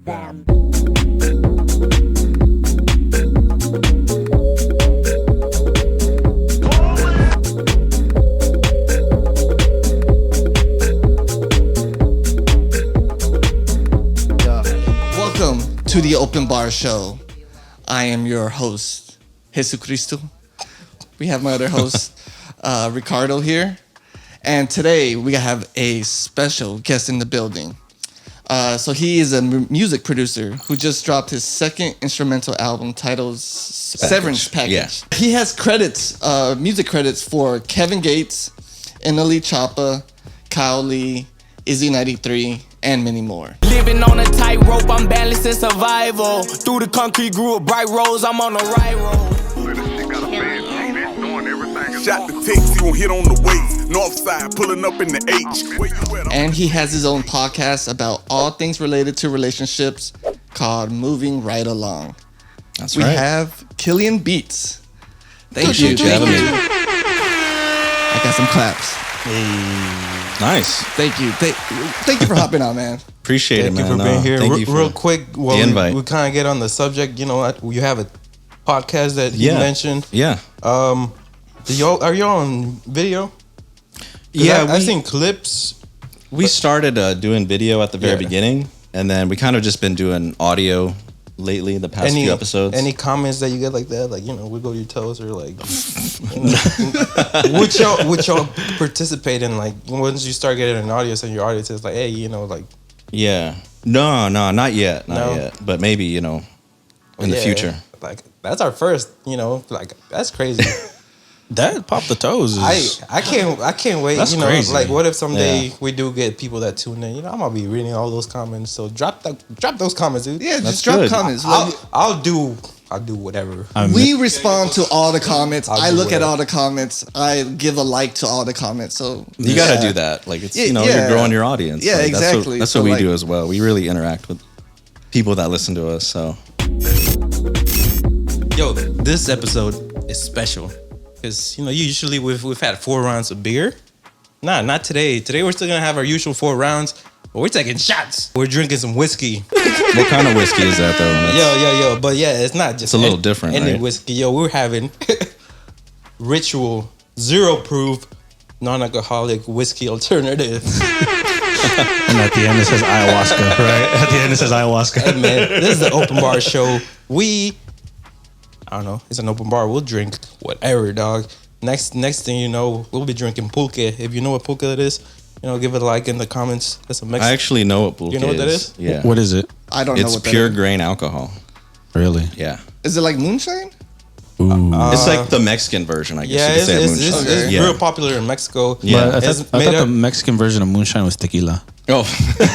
them. Welcome to the Open Bar Show. I am your host, Jesucristo. We have my other host, Ricardo here. And today we have a special guest in the building. So he is a music producer who just dropped his second instrumental album titled Severance Package. Yeah. He has credits, music credits for Kevin Gates, NLE Choppa, Kyle Lee, Izzy 93, and many more. Living on a tightrope, I'm balancing survival. Through the concrete grew a bright rose, I'm on the right road. Shot the takes, you gon' hit on the waist. North side, pulling up in the H. And he has his own podcast about all things related to relationships called Moving Right Along. That's We right. have Killian Beatz. Thank Appreciate you having me. I got some claps. Nice. Thank you. Thank you for hopping on, man. Appreciate it, Thank you man. for being here. Thank you for Real quick, while the invite. we kind of get on the subject, you know, you have a podcast that you mentioned. Yeah. Are you on video? Yeah, I've seen clips. We started doing video at the very beginning, and then we kind of just been doing audio lately, the past few episodes. Any comments that you get like that? Like, you know, wiggle your toes or like, you know, would y'all participate in, like, once you start getting an audience and your audience is like, hey, you know, like. Yeah. No, not yet. Not yet. But maybe, you know, in the future. Like, that's our first, you know, like, that's crazy. That pop the toes is I can't wait. That's you know, crazy. like what if someday we do get people that tune in? You know, I'm gonna be reading all those comments. So drop those comments, dude. Yeah, That's just drop good. comments. I'll do whatever. We respond to all the comments. I'll I do look at whatever. all the comments. I give a like to all the comments. So You got to do that. Like, it's, you know, Yeah. you're growing your audience. Yeah, Like, exactly. That's So, what we like- do as well. We really interact with people that listen to us. So, Yo, this episode is special because you know usually we've had 4 rounds of beer. Nah, not today. Today we're still gonna have our usual 4 rounds, but we're taking shots. We're drinking some whiskey. what kind of whiskey is that, though? That's- Yo. But yeah, it's not just It's a little different, any right? whiskey. Yo, we're having Ritual 0 proof non-alcoholic whiskey alternative. and at the end it says ayahuasca, right? At the end it says ayahuasca. Hey man, this is the Open Bar Show. I don't know, it's an open bar. We'll drink whatever, dog. Next thing you know, we'll be drinking pulque. If you know what pulque it is, you know, give it a like in the comments. That's a Mexican. I actually know what pulque is. You know what that is? Yeah. What is it? I don't know It's what that pure is. grain alcohol. Really? Yeah. Is it like moonshine? Ooh. It's like the Mexican version, I guess Yeah, you could say. it's moonshine. it's Yeah. real popular in Mexico. Yeah. But I It's thought made the up- Mexican version of moonshine was tequila. Oh,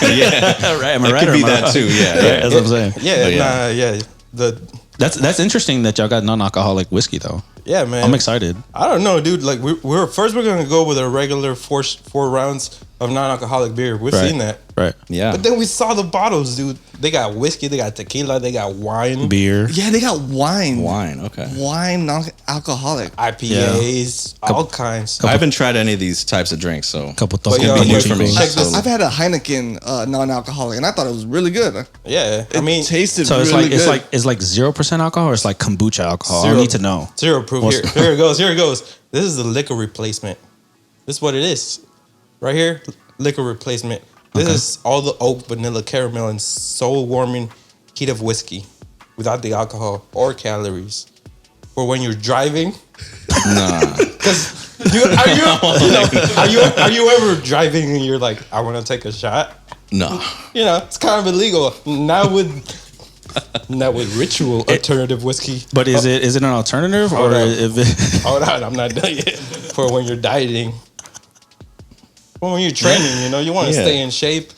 yeah. Right? Am It could be that too, yeah. That's what I'm saying. Yeah, Oh, yeah. yeah. That's interesting that y'all got non-alcoholic whiskey though. Yeah, man. I'm excited. I don't know, dude. Like we're gonna go with a regular 4 rounds of non-alcoholic beer. We've Right. seen that. Right. Yeah. But then we saw the bottles, dude. They got whiskey, they got tequila, they got wine, Beer. Yeah, they got wine. Wine, okay. Wine, non-alcoholic. IPAs, all kinds. I haven't tried any of these types of drinks, so Couple But toques yo, be new yo, for me. check So- this. I've had a Heineken non-alcoholic, and I thought it was really good. Yeah, I It mean, tasted So it's really like good. it's like 0% alcohol or it's like kombucha alcohol. Zero. I need to know. 0 proof. What's- Here it goes. Here it goes. This is the liquor replacement. This is what it is. Right here, liquor replacement. This is all the oak, vanilla, caramel, and soul warming heat of whiskey without the alcohol or calories. For when you're driving. nah. Are you ever driving and you're like, I want to take a shot? No. You know, it's kind of illegal. Not with Ritual alternative whiskey. But is it an alternative or Hold on. if it, Hold on, I'm not done yet. For when you're dieting. When you're training, you know, you want to Yeah. stay in shape.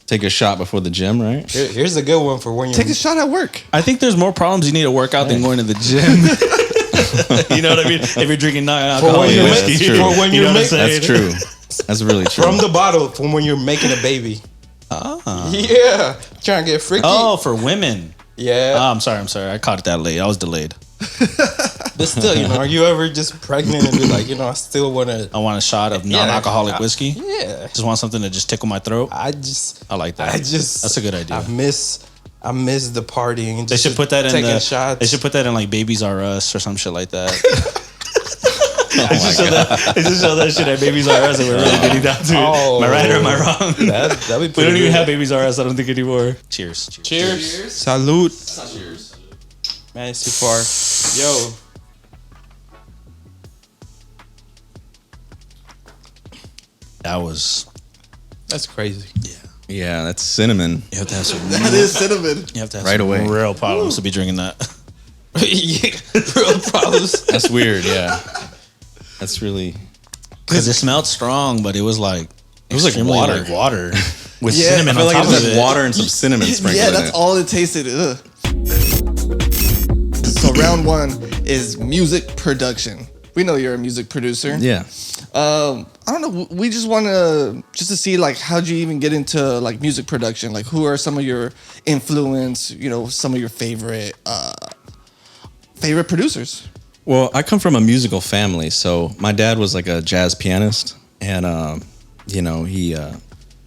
Take a shot before the gym, right? Here's a good one for when you're... Take a shot at work. I think there's more problems you need to work out than going to the gym. You know what I mean? If you're drinking non-alcoholic you're whiskey, that's true. For when you you're know what I'm making... That's true. That's really true. From the bottle, from when you're making a baby. Yeah. Trying to get freaky. Oh, for women. Yeah. I'm sorry. I caught it that late. I was delayed. But still, you know, are you ever just pregnant and be like, you know, I still want to? I want a shot of non-alcoholic whiskey. Yeah. Just want something to just tickle my throat. I like that. That's a good idea. I miss the partying. They should put that in taking shots. They should put that in like Babies R Us or some shit like that. Oh my God. They just show that shit at Babies R Us and we're really getting down to it. Am I right or am I wrong? That'd be We pretty don't even good. have Babies R Us, I don't think anymore. Cheers. Salute. Cheers. Man, it's too far. Yo. That's crazy. Yeah, that's cinnamon. You have to have some That is cinnamon. You have to have Right some away. real problems to be drinking that. Yeah, real problems. That's weird. Yeah, that's really. Because it smelled strong, but it was like extremely water. like water with Yeah, cinnamon I feel on like top it's of just it. water and some cinnamon sprinkled Yeah, in that's it. all it tasted. Ugh. So round one is music production. We know you're a music producer. Yeah. I don't know. We just want to see like how'd you even get into like music production? Like who are some of your influence? You know, some of your favorite producers. Well, I come from a musical family, so my dad was like a jazz pianist, and you know he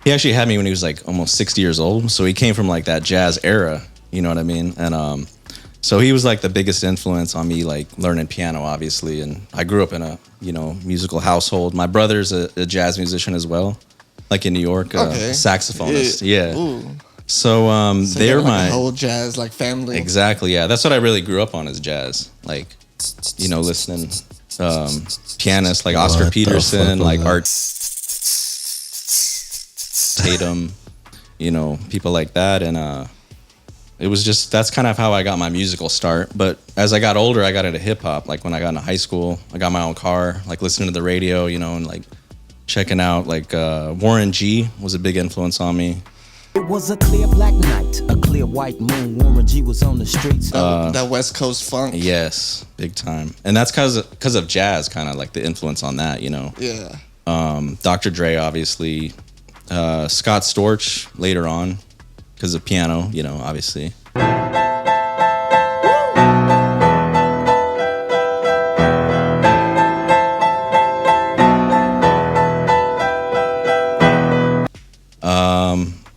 actually had me when he was like almost 60 years old. So he came from like that jazz era, you know what I mean? And so he was like the biggest influence on me, like learning piano, obviously. And I grew up in a musical household. My brother's a jazz musician as well, like in New York, Okay. a saxophonist. Yeah. Ooh. So, So they're you're like my a whole jazz like family. exactly. Yeah, that's what I really grew up on is jazz. Like, listening pianists like Oscar Peterson, like Art Tatum, people like that. And it was just, that's kind of how I got my musical start. But as I got older, I got into hip hop. Like when I got into high school, I got my own car, like listening to the radio, and like checking out like Warren G was a big influence on me. It was a clear black night, a clear white moon. Warren G was on the streets. That West Coast funk. Yes, big time. And that's because of jazz, kind of like the influence on that, Yeah. Dr. Dre, obviously. Scott Storch later on because of piano, obviously.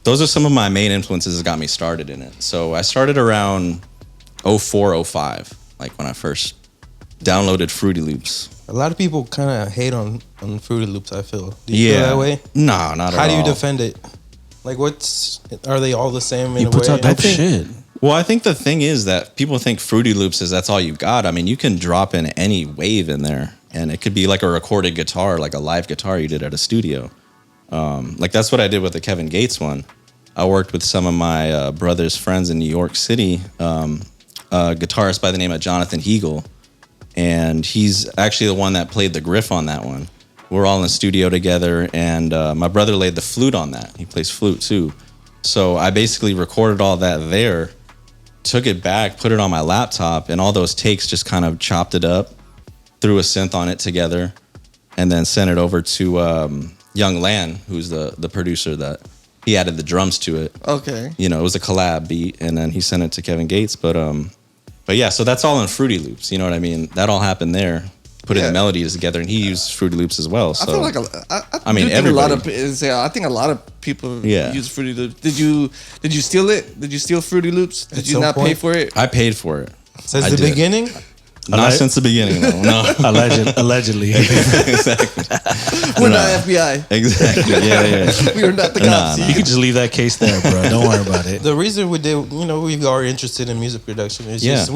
Those are some of my main influences that got me started in it. So I started around 04, 05, like when I first downloaded Fruity Loops. A lot of people kind of hate on Fruity Loops, I feel. Do you feel that way? No, not at all. How do you defend it? Like, are they all the same in a puts way? out dope shit. Well, I think the thing is that people think Fruity Loops is that's all you got. I mean, you can drop in any wave in there, and it could be like a recorded guitar, like a live guitar you did at a studio. Like that's what I did with the Kevin Gates one. I worked with some of my brother's friends in New York City, a guitarist by the name of Jonathan Heagle, and he's actually the one that played the Griff on that one. We're all in the studio together, and my brother laid the flute on that. He plays flute too. So I basically recorded all that there, took it back, put it on my laptop, and all those takes just kind of chopped it up, threw a synth on it together, and then sent it over to Young Lan, who's the producer that he added the drums to it. Okay. It was a collab beat, and then he sent it to Kevin Gates. But yeah, so that's all in Fruity Loops. You know what I mean? That all happened there, putting the melodies together, and he used Fruity Loops as well. So I feel like I mean, think a lot of everybody. I think a lot of people Yeah. use Fruity Loops. Did you steal it? Did you steal Fruity Loops? Did At you some not pay point. for it? I paid for it. Since I the did. beginning? Not since the beginning, though. No. Allegedly. Exactly. We're not FBI. Exactly. Yeah. We are not the cops. Nah. You could just leave that case there, bro. Don't worry about it. The reason we did, we are interested in music production is just Yeah.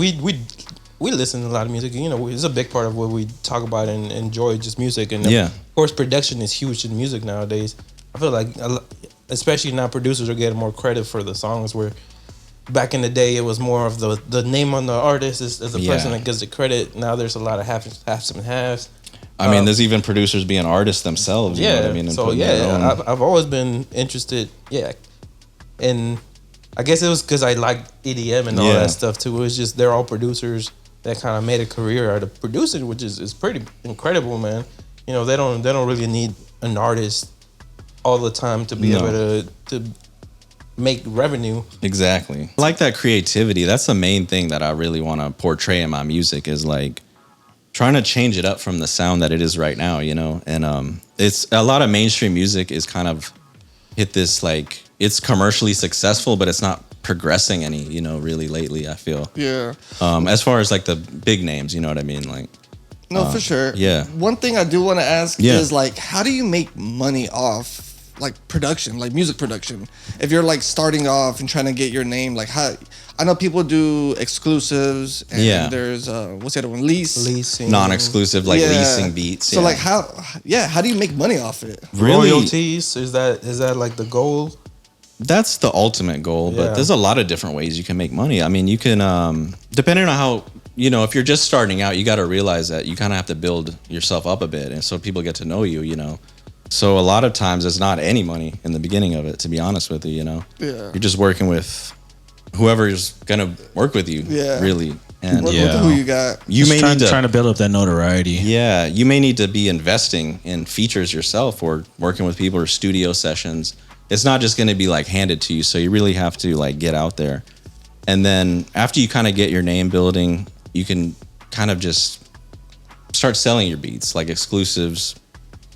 we listen to a lot of music. It's a big part of what we talk about and enjoy, just music. And Yeah. of course, production is huge in music nowadays. I feel like, especially now, producers are getting more credit for the songs where back in the day, it was more of the name on the artist is the person that gets the credit. Now there's a lot of halves and halves. I mean, there's even producers being artists themselves. You know what I mean? And So putting their own- I've always been interested. Yeah, and I guess it was because I like EDM and all Yeah. that stuff too. It was just they're all producers that kind of made a career out of producing, which is pretty incredible, man. They don't really need an artist all the time to be No. able to make revenue. Exactly. I like that creativity. That's the main thing that I really want to portray in my music is like, trying to change it up from the sound that it is right now, you know. And it's a lot of mainstream music is kind of hit this like it's commercially successful, but it's not progressing any, you know, really lately. I feel. Yeah. As far as like the big names, you know what I mean, like. No, for sure. Yeah. One thing I do want to ask Yeah. is like, how do you make money off like production, like music production? If you're like starting off and trying to get your name, like how? I know people do exclusives, and Yeah. there's what's the other one? Leasing. Non-exclusive, like Yeah. leasing beats. So yeah. like how? Yeah, how do you make money off it? really, Royalties, is that like the goal? that's the ultimate goal, Yeah. but there's a lot of different ways you can make money. I mean, you can, depending on how, you know, if you're just starting out, you got to realize that you kind of have to build yourself up a bit. And so people get to know you, you know. So a lot of times it's not any money in the beginning of it, to be honest with you, you know. Yeah. You're just working with whoever's going to work with you, Yeah. really. And What, Yeah. who you got? you may need to, trying to build up that notoriety. yeah, you may need to be investing in features yourself or working with people or studio sessions. It's not just going to be like handed to you. So you really have to like get out there. And then after you kind of get your name building, you can kind of just start selling your beats, like exclusives,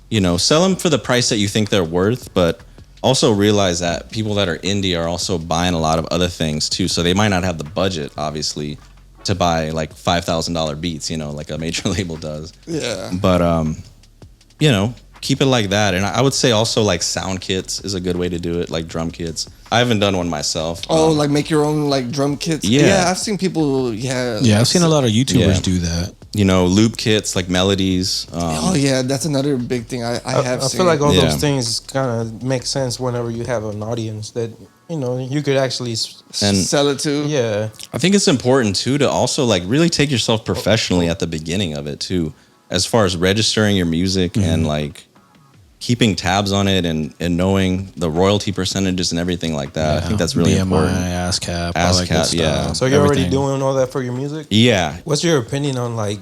you know, sell them for the price that you think they're worth, but also realize that people that are indie are also buying a lot of other things too. So they might not have the budget, obviously, to buy like $5,000 beats, you know, like a major label does. Yeah. But you know, keep it like that. And I would say also like sound kits is a good way to do it, like drum kits. I haven't done one myself. Oh, like make your own like drum kits. Yeah. I've seen people. Yeah, Yeah, I've seen a lot of YouTubers Yeah. do that. You know, loop kits, like melodies. Oh yeah, that's another big thing I have I seen. feel like all Yeah. those things kind of make sense whenever you have an audience that, you know, you could actually And sell it to. yeah. I think it's important too to also like really take yourself professionally at the beginning of it too, as far as registering your music and like keeping tabs on it and knowing the royalty percentages and everything like that. I think that's really BMI, important. ASCAP, all that ASCAP, good stuff. yeah. So you're already Everything. doing all that for your music? Yeah. What's your opinion on like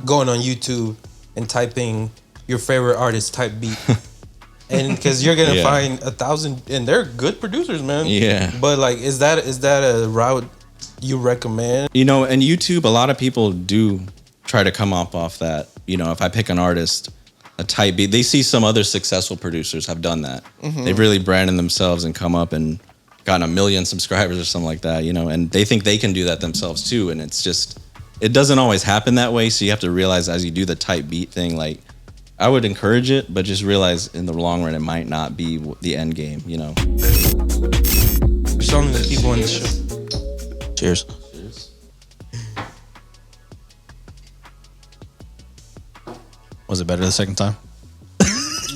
going on YouTube and typing your favorite artist type beat? And because you're gonna Yeah. find 1,000, and they're good producers, man. Yeah. But like, is that a route you recommend? You know, and YouTube, a lot of people do try to come up off that. You know, if I pick an artist, a type beat, they see some other successful producers have done that. They've really branded themselves and come up and gotten 1 million subscribers or something like that, you know, and they think they can do that themselves too. And it's just, it doesn't always happen that way. So you have to realize as you do the type beat thing, like, I would encourage it, but just realize in the long run, it might not be the end game, you know. There's so many people in the show. Cheers. Was it better the second time?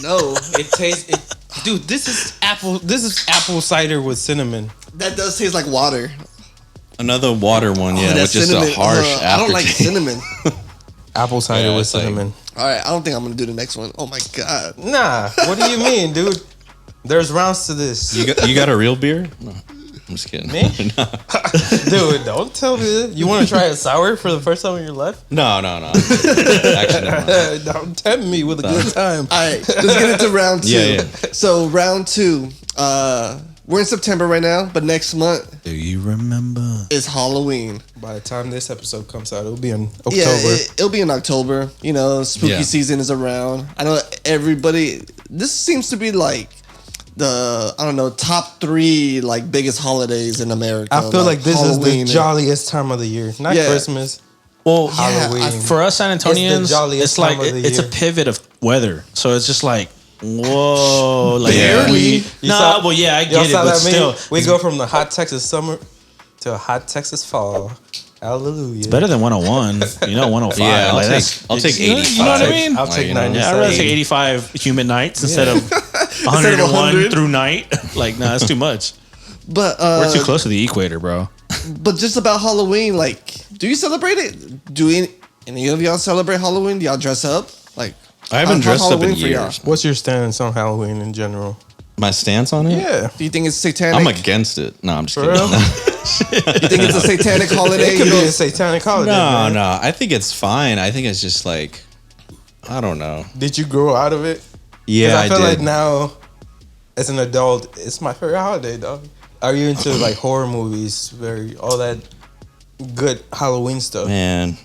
No, it tastes. Dude, this is apple cider with cinnamon. That does taste like water. Another water one, yeah, that with just cinnamon. a harsh I don't like aftertaste. cinnamon. Apple cider Yeah, with it's like- cinnamon. All right, I don't think I'm gonna do the next one. Oh my god. Nah, what do you mean, dude? There's rounds to this. You got a real beer? No, I'm just kidding. Me? Dude, don't tell me that. You want to try a sour for the first time in your life? No. Actually, no. Don't tempt me with a good time. All right, let's get into round two. Yeah. So round two, we're in September right now, but next month Do you remember? is Halloween. By the time this episode comes out, it'll be in October. Yeah, it'll be in October. You know, spooky Yeah. season is around. I know everybody. This seems to be like the top 3 like biggest holidays in America. I feel like this Halloween is the jolliest time of the year. Not Yeah. Christmas. Well, Halloween. for us San Antonians, jolliest it's like time of the it's a year. pivot of weather. So it's just like, whoa, like Barely. well, yeah, I Y'all get it, saw but that meme? still, We go from the hot Texas summer to a hot Texas fall. Hallelujah. better than 101. You know, 105. Yeah, like, I'll take you know- 85. You know what I mean? I'll take you know. 97. Yeah, I'd rather take 85 humid nights instead of 101 100. through night. Like, nah, that's too much. But We're too close to the equator, bro. But just about Halloween, like, do you celebrate it? Do any of y'all celebrate Halloween? Do y'all dress up? Like, I haven't how's dressed up in Halloween for y'all? years. What's your stance on Halloween in general? My stance on it? Yeah. Do you think it's satanic? I'm against it. No, I'm just For kidding. real? You think it's a satanic holiday? It could You be don't- a satanic holiday. No, man. no. I think it's fine. I think it's just like, I don't know. Did you grow out of it? 'Cause Yeah, I feel did. like now, as an adult, it's my favorite holiday, dog. Are you into like horror movies, all that good Halloween stuff? Man,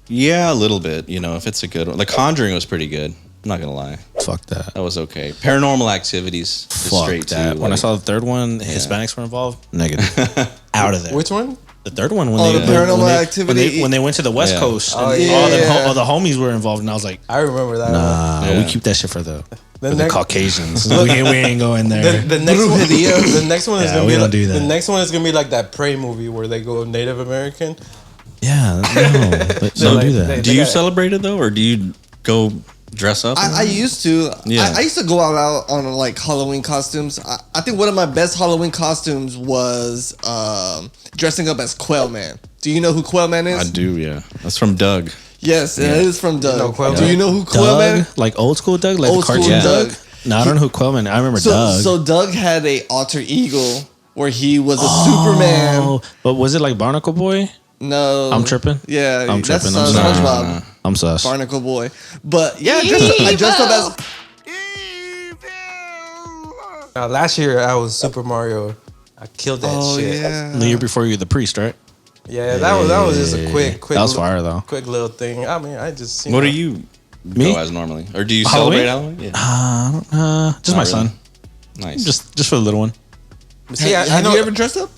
Yeah, a little bit. You know, if it's a good one. The Conjuring was pretty good. I'm not gonna lie. Fuck that. That was okay. Paranormal Activities. Just Fuck straight that. to When I like, saw the third one, Hispanics were involved. Negative. Out of there. Which one? The third one when Oh, they the Paranormal Activity. when they went to the West Yeah. Coast, and Oh, yeah. all the homies were involved, and I was like, I remember that. nah, Yeah. we keep that shit for the next- Caucasians. we ain't going there. The next one, the next one is Yeah, gonna we be don't like, do that. the next one is gonna be like that Prey movie where they go Native American. Yeah, no, but don't like- do that. they- do you got- celebrate it though, or do you go dress up? I used to. Yeah. I used to go out on like Halloween costumes. I think one of my best Halloween costumes was dressing up as Quailman. Do you know who Quailman is? I do. Yeah, that's from Doug. Yes, it is from Doug. know Quailman? Do you know who Quailman? Doug, like old school Doug, like Old the cartoon school Doug. Doug. No, I don't know who Quellman. I remember Doug. So Doug had a alter ego where he was a Superman. Oh, but was it like Barnacle Boy? No, I'm tripping. Yeah, I'm that's tripping. I'm SpongeBob, I'm sus. Barnacle Boy. But yeah, I dressed up as. Last year I was Super Mario. I killed that Oh shit. yeah. The year before you were the priest, right? Yeah, that was just a quick. That was fire though. Quick little thing. I mean, I just. What do you Me? go as normally, or do you Halloween? celebrate Halloween? Yeah, Just my Not really. son. Nice. Just for the little one. See, I Have know. you ever dressed up?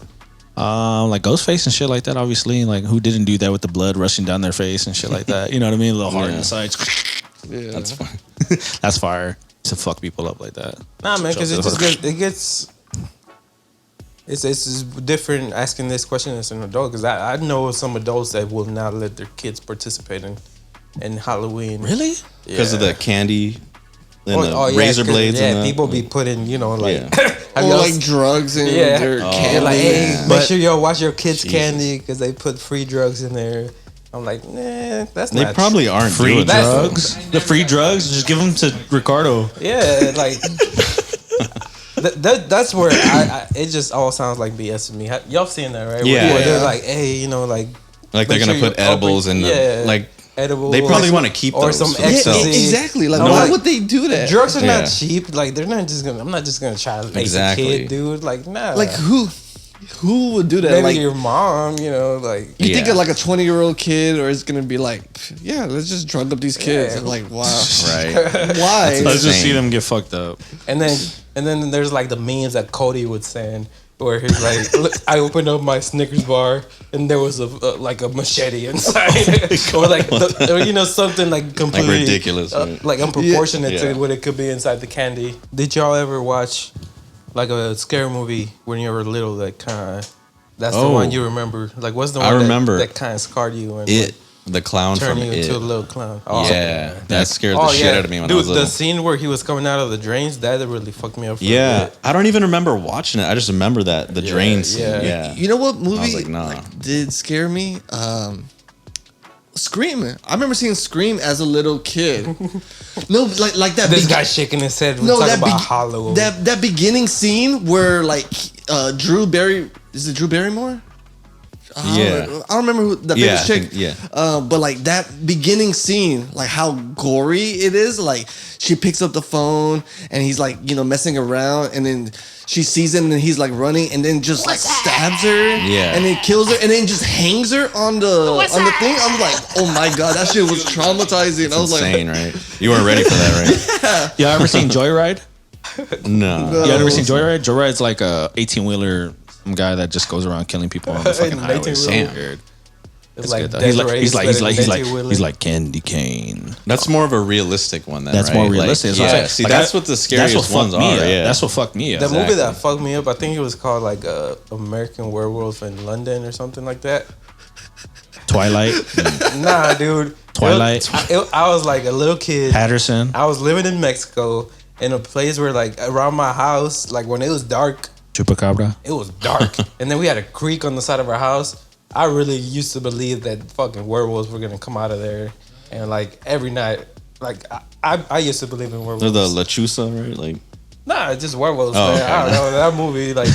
Like Ghostface and shit like that. Obviously, like who didn't do that with the blood rushing down their face and shit like that? You know what I mean? A little heart Yeah. inside. Yeah. That's fine. That's fire to fuck people up like that. Nah, man, because it Shout just out. gets. It's just different asking this question as an adult because I know some adults that will not let their kids participate in Halloween. Really? Because of the candy and the yeah, razor 'cause, blades. Yeah, and the, people be putting, like, Yeah. have Or y'all like drugs and Yeah. their Oh, candy. like, hey, yeah. make sure y'all watch your kids' Jesus. candy because they put free drugs in there. I'm like, nah, that's They not probably aren't Free doing that. drugs? The free drugs? Just give them to Ricardo. Yeah, like that's where it just all sounds like BS to me. Y'all seen that, right? Yeah. Where they're Yeah. like, hey, Like make they're gonna sure put you edibles open- in the yeah. like. edible. They probably want to keep or those some for Yeah, themselves. ecstasy. exactly. Like, I'm why like, would they do that? Drugs are Yeah. not cheap. Like I'm not just gonna try to make Exactly. a kid, dude. Like nah. Like who would do that? maybe Like your mom, like you think Yeah. of like a 20-year-old kid, or it's gonna be like, yeah, let's just drug up these kids. Yeah. I'm like, wow, Right. why? Let's just Insane. see them get fucked up. and then there's like the memes that Cody would send where he's like, look, I opened up my Snickers bar and there was like a machete inside, or like or, something like completely ridiculous, right? like unproportionate Yeah. to what it could be inside the candy. Did y'all ever watch like a scary movie when you were little that kind of? That's the Oh. one you remember. Like, what's the I one remember that kind of scarred you and It, the clown turned from you It. into a little clown? Yeah, that scared the shit out of me when Dude, I was little. the scene where he was coming out of the drains, that really fucked me up. For a Yeah, bit. I don't even remember watching it. I just remember that the drain scene. yeah. Yeah, You know what movie I was like, nah. did scare me? Scream. I remember seeing Scream as a little kid. No, like that. This guy shaking his head. We're talking about Hollow. That beginning scene where like Drew Barrymore? Yeah. I don't remember who the Yeah, famous I chick. think- yeah. But like that beginning scene, like how gory it is. Like she picks up the phone and he's like, messing around, and then she sees him and he's like running, and then just like stabs her. Yeah. And then kills her, and then just hangs her on the thing. I was like, oh my god, that shit was traumatizing. I was insane, like, right? You weren't ready for that, right? You ever seen Joyride? No. You ever seen Joyride? Joyride's like a 18-wheeler, some guy that just goes around killing people on the fucking An highway. So 18-wheeler. weird. It's It's like good though. He's Desiree he's like Candy Cane. That's more of a realistic one. Then, That's right? more Like, realistic. yeah. See, that's what the scariest fucked ones me are. up. Yeah. That's what fucked me up. The movie Exactly. that fucked me up, I think it was called like American Werewolf in London or something like that. Twilight, Nah, dude. Twilight. I was like a little kid. Patterson. I was living in Mexico in a place where like around my house, like when it was dark, Chupacabra. it was dark. And then we had a creek on the side of our house. I really used to believe that fucking werewolves were gonna come out of there. And like every night, like I used to believe in werewolves. They're the Lechusa, right? Like Nah, just werewolves, Oh, man. okay. I don't know. That movie, like,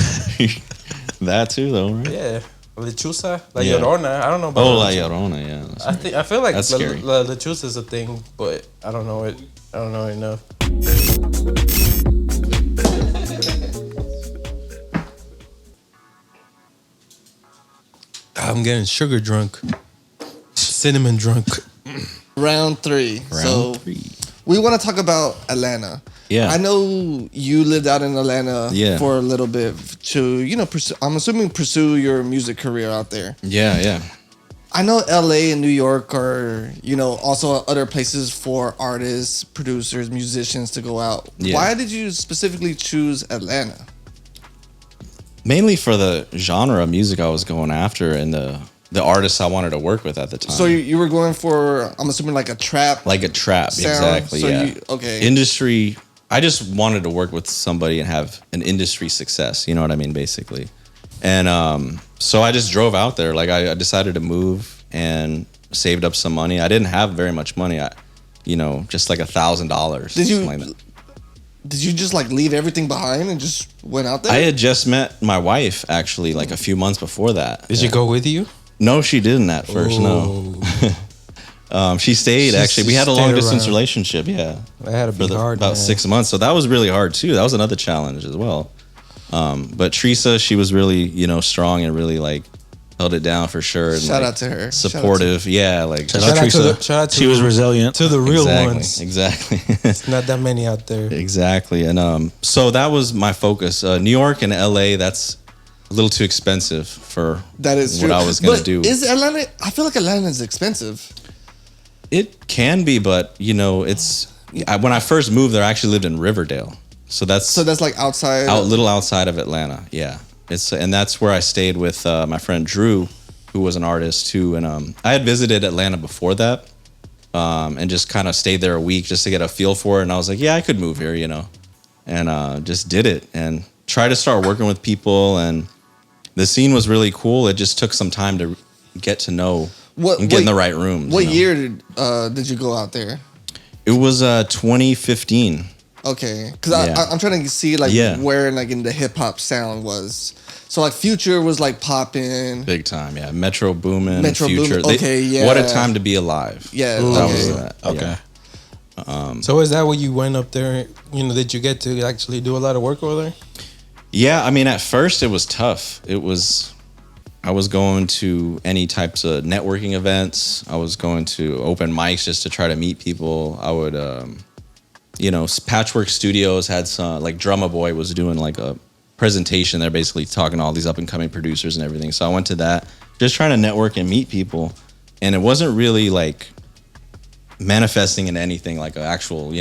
that too, though, right? yeah. Lechusa? La Yeah. Llorona. I don't know about Oh, La Lechusa. Llorona, yeah. That's right. I feel like That's scary. La Lechusa is a thing, but I don't know it. I don't know enough. I'm getting sugar drunk. Cinnamon drunk. Round three. Round three. We want to talk about Atlanta. Yeah. I know you lived out in Atlanta for a little bit to, I'm assuming pursue your music career out there. Yeah. I know LA and New York are, also other places for artists, producers, musicians to go out. Yeah. Why did you specifically choose Atlanta? Mainly for the genre of music I was going after and the artists I wanted to work with at the time. So you were going for, I'm assuming, like a trap? Like a trap, sound? exactly, So yeah. Okay. Industry, I just wanted to work with somebody and have an industry success, you know what I mean, basically. And so I just drove out there. Like I decided to move and saved up some money. I didn't have very much money. Just like $1,000. Did you like that. Did you just like leave everything behind and just went out there? I had just met my wife actually like a few months before that. Did she go with you? No, she didn't at first. No. She stayed actually. We had a long distance relationship. Yeah, That had to be hard. about 6 months. So that was really hard too. That was another challenge as well. But Teresa, she was really strong and really like held it down for sure. And, Shout like, out to her. Supportive. Yeah, like Shout out Teresa. She was resilient to the real exactly, ones. Exactly. It's not that many out there. Exactly. And so that was my focus. New York and LA, that's a little too expensive for That is what true. I was going to do. Is Atlanta? I feel like Atlanta is expensive. It can be, but when I first moved there, I actually lived in Riverdale. So that's like outside, little outside of Atlanta. Yeah. And that's where I stayed with my friend Drew, who was an artist too. And I had visited Atlanta before that, and just kind of stayed there a week just to get a feel for it. And I was like, yeah, I could move here, and just did it and tried to start working with people. And the scene was really cool. It just took some time to get to know and get in the right rooms. What year did you go out there? It was 2015. Okay, because Yeah. I'm trying to see where like in the hip hop sound was. So like Future was like popping. Big time, yeah. Metro Boomin, Metro Future. Boomin, okay, yeah. What a time to be alive. Yeah, that okay. was that. Okay. Yeah. So is that where you went up there? Did you get to actually do a lot of work over there? Yeah, I mean, at first it was tough. I was going to any types of networking events. I was going to open mics just to try to meet people. I would, Patchwork Studios had some, like Drumma Boy was doing like a presentation. They're basically talking to all these up and coming producers and everything. So I went to that, just trying to network and meet people. And it wasn't really like manifesting into anything like an actual,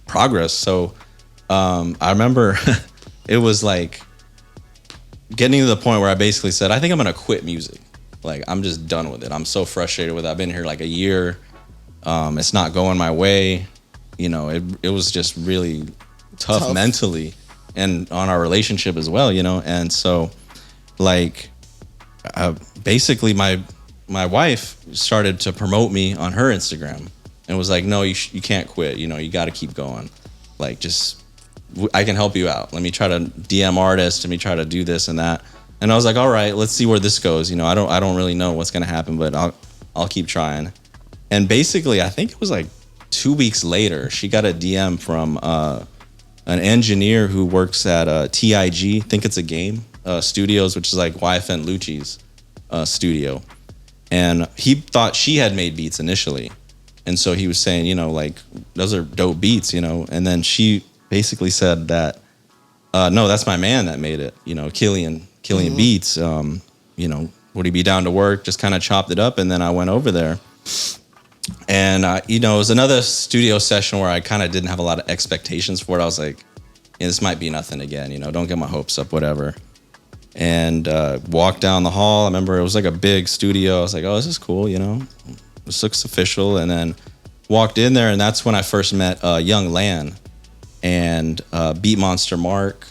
progress. So I remember it was like getting to the point where I basically said, I think I'm going to quit music. Like, I'm just done with it. I'm so frustrated with it. I've been here like a year. It's not going my way. It was just really tough mentally and on our relationship as well, And so, like, basically my wife started to promote me on her Instagram and was like, no, you can't quit. You got to keep going. Like, I can help you out. Let me try to DM artists. Let me try to do this and that. And I was like, all right, let's see where this goes. I don't really know what's going to happen, but I'll keep trying. And basically, I think it was like 2 weeks later, she got a DM from an engineer who works at TIG, think it's a game, studios, which is like YFN Lucci's studio. And he thought she had made beats initially. And so he was saying, like, those are dope beats, And then she basically said that, no, that's my man that made it, Killian Beatz, would he be down to work? Just kind of chopped it up. And then I went over there. And, it was another studio session where I kind of didn't have a lot of expectations for it. I was like, this might be nothing again, don't get my hopes up, whatever. And walked down the hall. I remember it was like a big studio. I was like, oh, this is cool, This looks official. And then walked in there, and that's when I first met Young Lan and Beat Monster Mark,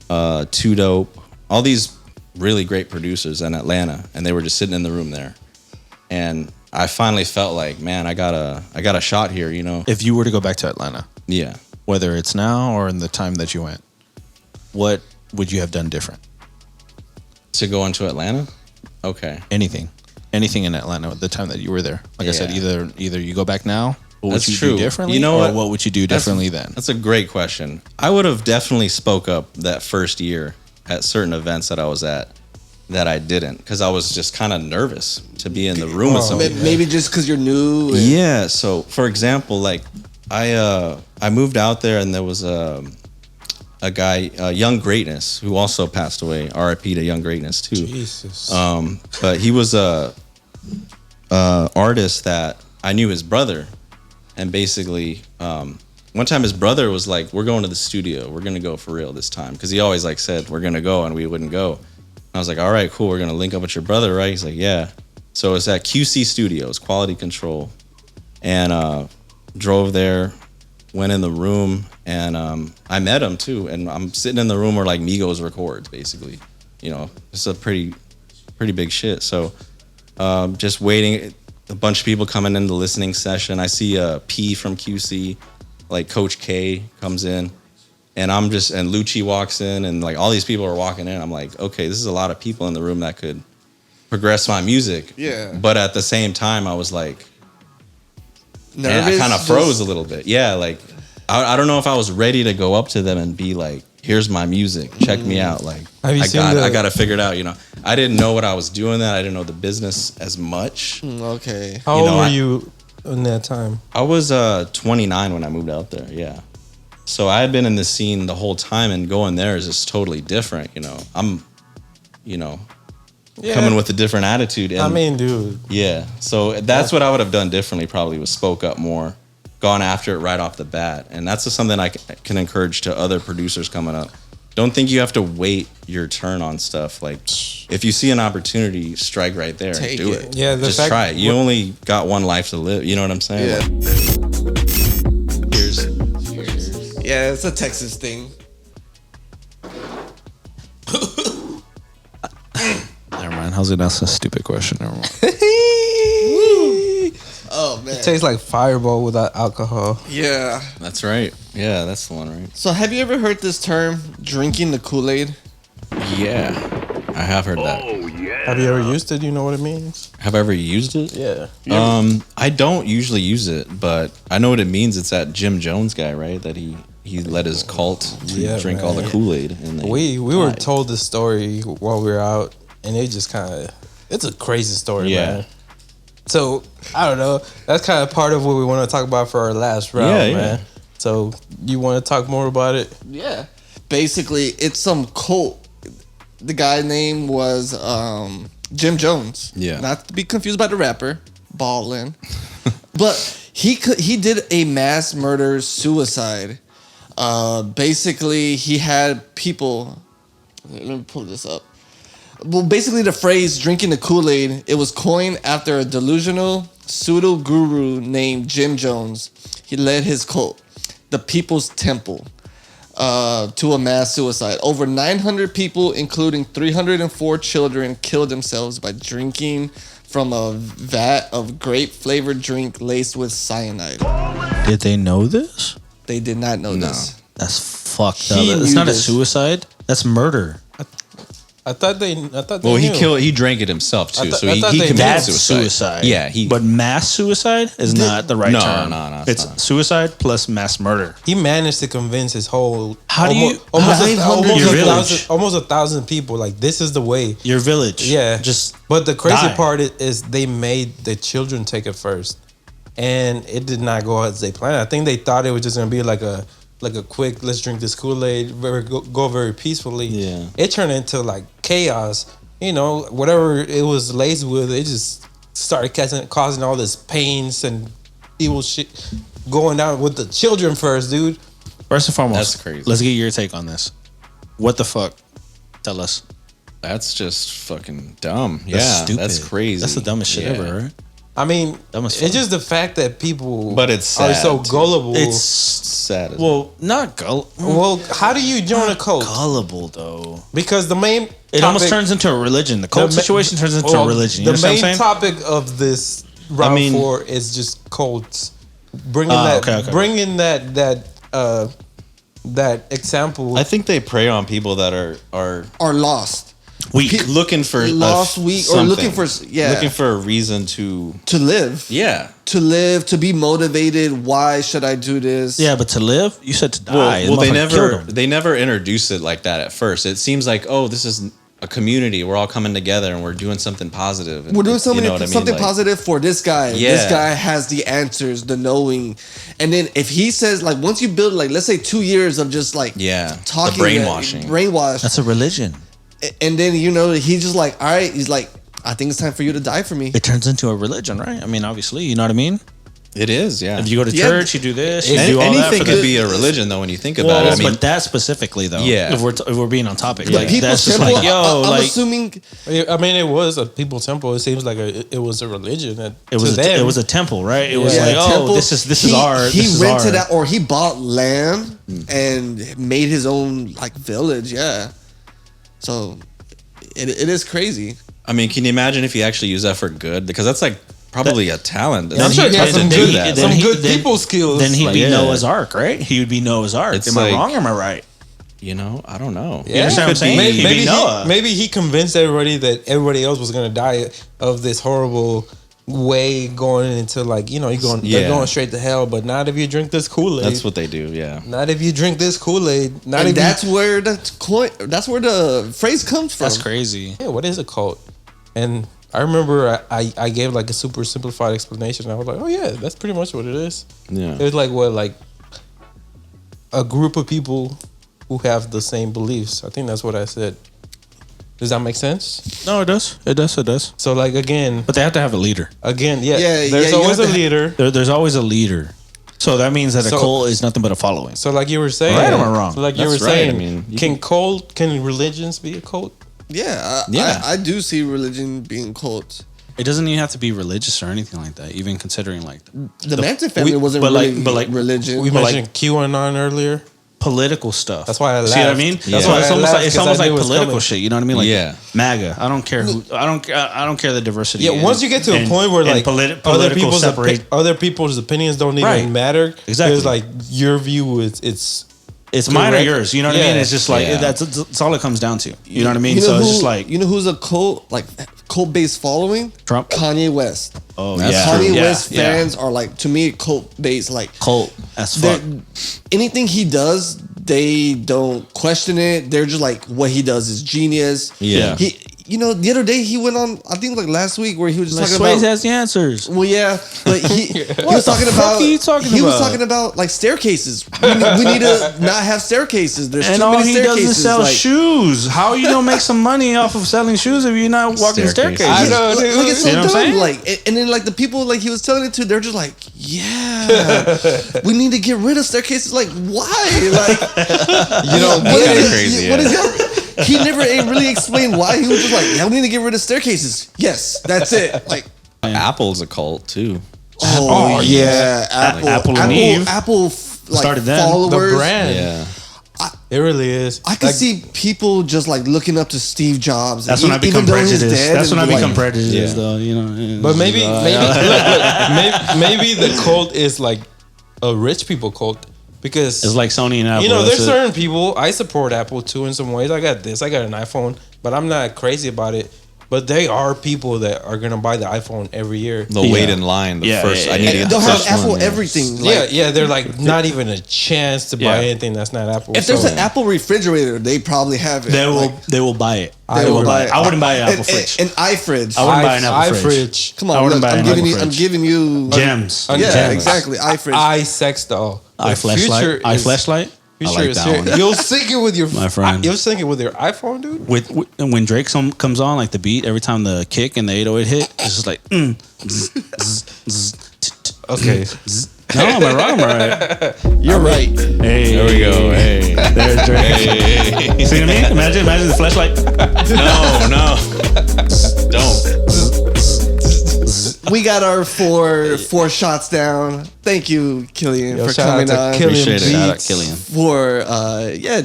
Too Dope, all these really great producers in Atlanta. And they were just sitting in the room there. And I finally felt like, man, I got a shot here, If you were to go back to Atlanta, yeah, whether it's now or in the time that you went, what would you have done different? To go into Atlanta? Okay. Anything in Atlanta at the time that you were there. Like I said, either you go back now, what would That's you true. do differently? You know or what? would you do differently then? That's a great question. I would have definitely spoke up that first year at certain events that I was at. that I didn't, because I was just kind of nervous to be in the room with somebody. Maybe just because you're new. Yeah. So, for example, like I moved out there, and there was a guy, Young Greatness, who also passed away. R.I.P. to Young Greatness too. Jesus. But he was a artist that I knew his brother, and basically, one time his brother was like, "We're going to the studio. We're gonna go for real this time," because he always like said we're gonna go, and we wouldn't go. I was like, all right, cool. We're going to link up with your brother, right? He's like, yeah. So it's at QC Studios, Quality Control. And drove there, went in the room, and I met him too. And I'm sitting in the room where like Migos records, basically. You know, it's a pretty big shit. So just waiting, a bunch of people coming in the listening session. I see P from QC, like Coach K comes in. And and Lucci walks in, and like all these people are walking in. I'm like, okay, this is a lot of people in the room that could progress my music. Yeah. But at the same time, I was like, Nervous. I kind of froze a little bit. Yeah, like I don't know if I was ready to go up to them and be like, here's my music, check me out. Like I got it figured out. You know, I didn't know what I was doing. I didn't know the business as much. Okay. How old were you in that time? I was 29 when I moved out there. Yeah. So I had been in this scene the whole time, and going there is just totally different. You know, I'm, coming with a different attitude. And, I mean, dude. Yeah. So that's what I would have done differently. Probably was spoke up more, gone after it right off the bat, and that's just something I can encourage to other producers coming up. Don't think you have to wait your turn on stuff. Like, if you see an opportunity, strike right there and do it. Yeah, just try it. You only got one life to live. You know what I'm saying? Yeah. Cheers. Yeah, it's a Texas thing. Never mind. I was gonna ask a stupid question. Never mind. Oh man, It tastes like Fireball without alcohol. yeah. That's right. Yeah, that's the one, right? So have you ever heard this term, drinking the Kool-Aid? Yeah, I have heard that. Have you ever used it? Do you know what it means? Have I ever used it? Yeah. I don't usually use it, but I know what it means. It's that Jim Jones guy, right? That he let his cult drink all the Kool-Aid. And We were told this story while we were out, and it just kind of, it's a crazy story, man. So, I don't know. That's kind of part of what we want to talk about for our last round, man. So, you want to talk more about it? Yeah. Basically, it's some cult. The guy's name was Jim Jones. Yeah. Not to be confused by the rapper, Ballin. But he did a mass murder suicide. Basically, he had people. Let me pull this up. Well, basically, the phrase "drinking the Kool-Aid" it was coined after a delusional pseudo guru named Jim Jones. He led his cult, the People's Temple, to a mass suicide. Over 900 people, including 304 children, killed themselves by drinking from a vat of grape-flavored drink laced with cyanide. Did they know this? They did not know this. That's fucked up. He It's knew not this. a suicide. That's murder. I thought they Well, knew. he drank it himself too, so I he thought they committed knew. That's suicide. suicide. Yeah, But mass suicide is not the right No, term. no, It's not. suicide plus mass murder. He managed to convince his whole How do you- almost how- a 900 almost 1,000 people, like, this is the way. Your village. Yeah. Just But the crazy die. part is they made the children take it first, and it did not go as they planned. I think they thought it was just gonna be like a quick, let's drink this Kool-Aid, go very peacefully. Yeah. It turned into like chaos. You know, whatever it was laced with, it just started causing all this pains and evil shit going down with the children first, dude. First and foremost, That's crazy. Let's get your take on this. What the fuck? Tell us. That's just fucking dumb. That's Yeah, stupid. that's crazy. That's the dumbest shit Yeah. ever, right? I mean, Dumb as it's fuck. just the fact that people But it's are sad, so too. gullible. It's Sad as not gullible. well, how do you join a cult? Gullible though. Because the main It almost topic- turns into a religion. The cult the ma- situation turns into well, a religion. You The understand main what I'm saying? topic of this round mean- 4 is just cults. Bringing bringing that example. I think they prey on people that are Are lost. Weak. looking for Lost, weak, or looking for looking for a reason to to live. yeah. To live, to be motivated. Why should I do this? Yeah, but to live, you said to die. Well, The they motherfucker killed him. never introduce it like that at first. It seems like, oh, this is a community. We're all coming together and we're doing something positive. And We're doing something, you know what I mean? something Like, positive for this guy. Yeah. This guy has the answers, the knowing. And then if he says, like, once you build, like, let's say 2 years of just, like, Yeah, talking, the brainwashing. brainwash. That's a religion. And then, you know, he's just like, all right, he's like, I think it's time for you to die for me. It turns into a religion, right? I mean, obviously, you know what I mean? It is, yeah. If you go to Yeah. church, you do this, you Any- do all that anything for could the, be a religion, though, when you think about well, it. I mean, but that specifically, though. Yeah. If we're being on topic, The like People's that's just Temple, like, yo, I'm like assuming I mean, it was a people's temple. It seems like it was a religion. it was them. it was a temple, right? It was Yeah, like, oh, temple. this is He our. He this rented is our. out, or he bought land and made his own like village. Yeah, so it is crazy. I mean, can you imagine if he actually used that for good? Because that's like probably a talent. I'm sure he to has some do good, that. some Then good then- people skills. Then he'd Like, be yeah. Noah's Ark, right? He would be Noah's Ark. It's Am I like- wrong or am I right? You know, I don't know. You understand what I'm saying? Maybe, He'd be Noah. maybe he convinced everybody that everybody else was gonna die of this horrible way going into, like, you know, they're Yeah. going straight to hell. But not if you drink this Kool-Aid. That's what they do, yeah. Not if you drink this Kool-Aid. Not And if that's where that's where the phrase comes from. That's crazy. yeah. What is a cult? And I remember I gave like a super simplified explanation. I was like, oh yeah, that's pretty much what it is. Yeah. It was like a group of people who have the same beliefs. I think that's what I said. Does that make sense? No, it does. It does. It does. So like again, But they have to have a leader. yeah. Yeah, There's you always have a to- leader. There's always a leader. So that means that a So- cult is nothing but a following. So like you were saying, Right or am I wrong? So like you That's were right. saying, I mean, you can religions be a cult? Yeah, Yeah. I do see religion being cult. It doesn't even have to be religious or anything like that. Even considering like The Manson family wasn't but really like- but like- religion. We But like- mentioned QAnon earlier. political stuff. That's why I See what I laughed. mean? That's That's why why I it's almost laughed, like it's 'cause I almost knew like it was political coming. shit. You know what I mean? Like Yeah. MAGA. I don't care who. I don't care the diversity. Yeah, and- once you get to a and- point where and like political separate. other people's opinions don't even Right. matter. Exactly. It's like your view is it's It's mine or correct. yours. You know what I mean? Yeah. It's just like Yeah. that's all it comes down to. You know what I mean? You know So it's who- just like you know who's a cult based following? Trump. Kanye West. oh That's yeah, true. Kanye yeah, West yeah. fans are like, to me, cult based. Like cult as they're- fuck. anything he does, they don't question it. They're just like, what he does is genius. Yeah. He, you know, the other day he went on, I think like last week, where he was just Like talking Swayze about. has the answers. Well, yeah, but he was What the talking fuck about. are you talking he was about? talking about like staircases. We need to not have staircases. There's And too all many he does staircases. is sell like, shoes. How you gonna make some money off of selling shoes if you're not walking Staircases. staircases? I know, dude. Like it's so You know what I'm dumb. saying? Like, and then like the people like he was telling it to, they're just like, yeah, we need to get rid of staircases. Like, why? Like, you know what kinda is, crazy, what yeah. is your? He never really explained why. He was just like, yeah, we need to get rid of staircases. Yes, that's it. Like, Apple's a cult, too. oh yeah, Apple and Eve Apple like started then. followers. the brand. Yeah. It really is. I can Like, see people just like looking up to Steve Jobs. That's and when I even become though he's prejudiced. dead That's when I and, become like, prejudiced, Yeah. though. You know. But maybe the cult is like a rich people cult because it's like Sony and Apple. you know, that's there's it. certain people. I support Apple too in some ways. I got this. I got an iPhone, but I'm not crazy about it. But they are people that are gonna buy the iPhone every year. They'll wait in line. The Yeah, first, yeah, I need yeah. to get And the they'll have first Apple one, yeah. everything. Like, Yeah, they're like not even a chance to buy Yeah. anything that's not Apple. if there's So- an Apple refrigerator, they probably have it. They will. Like, They will buy it. they They will will buy it. I wouldn't buy an Apple an, fridge. An iFridge. I wouldn't buy an Apple fridge. iFridge. Come I on, wouldn't look, buy I'm an giving Apple you. I'm fridge. giving you. Gems. Yeah, Gems. exactly. iFridge. iSex doll. The iFlashlight. future is- iFlashlight. I Future like is that here. one. You'll sync it with your My friend. You'll sync it with your iPhone, dude. With when Drake comes on, like the beat, every time the kick and the 808 hit, it's just like. Okay. No, am I wrong? Am I right? You're right. Hey, There we go. Hey. There's Drake. You see what I mean? Imagine the flashlight. No. Don't. We got our four shots down. Thank you, Killian, Yo, for shout out coming to on. Killian Appreciate it. Shout out Beatz. Killian. For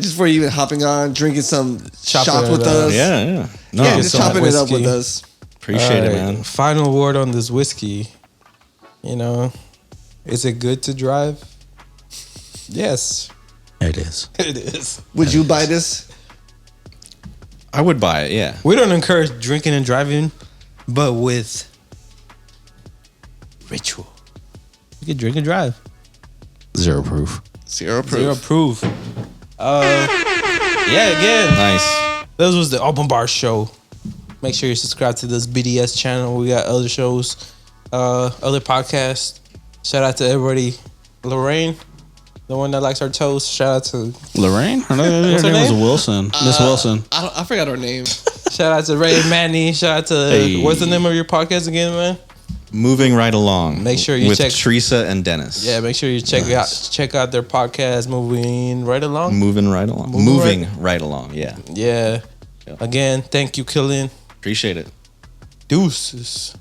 just for even hopping on, drinking some Chopping shots it with up. us. Yeah. No, Yeah, just some chopping it up whiskey. with us. appreciate it, Alright, man. Final word on this whiskey. You know, is it good to drive? Yes, It is. it is. Would you buy this? I would buy it, yeah. We don't encourage drinking and driving, but with ritual. You can drink and drive. Zero proof. Zero proof. Zero proof. Yeah, again. Nice. This was the Open Bar Show. Make sure you subscribe to this BDS channel. We got other shows, other podcasts. Shout out to everybody. Lorraine, the one that likes our toast. Shout out to Lorraine? Her name was name? Wilson. Miss Wilson. I forgot her name. Shout out to Ray and Manny. Shout out to Hey. what's the name of your podcast again, man? Moving Right Along. Make sure you with check Teresa and Dennis. Yeah, make sure you check out their podcast, Moving Right Along. Moving Right Along. Moving right along. Yeah. Yeah. Again, thank you, Killian. Appreciate it. Deuces.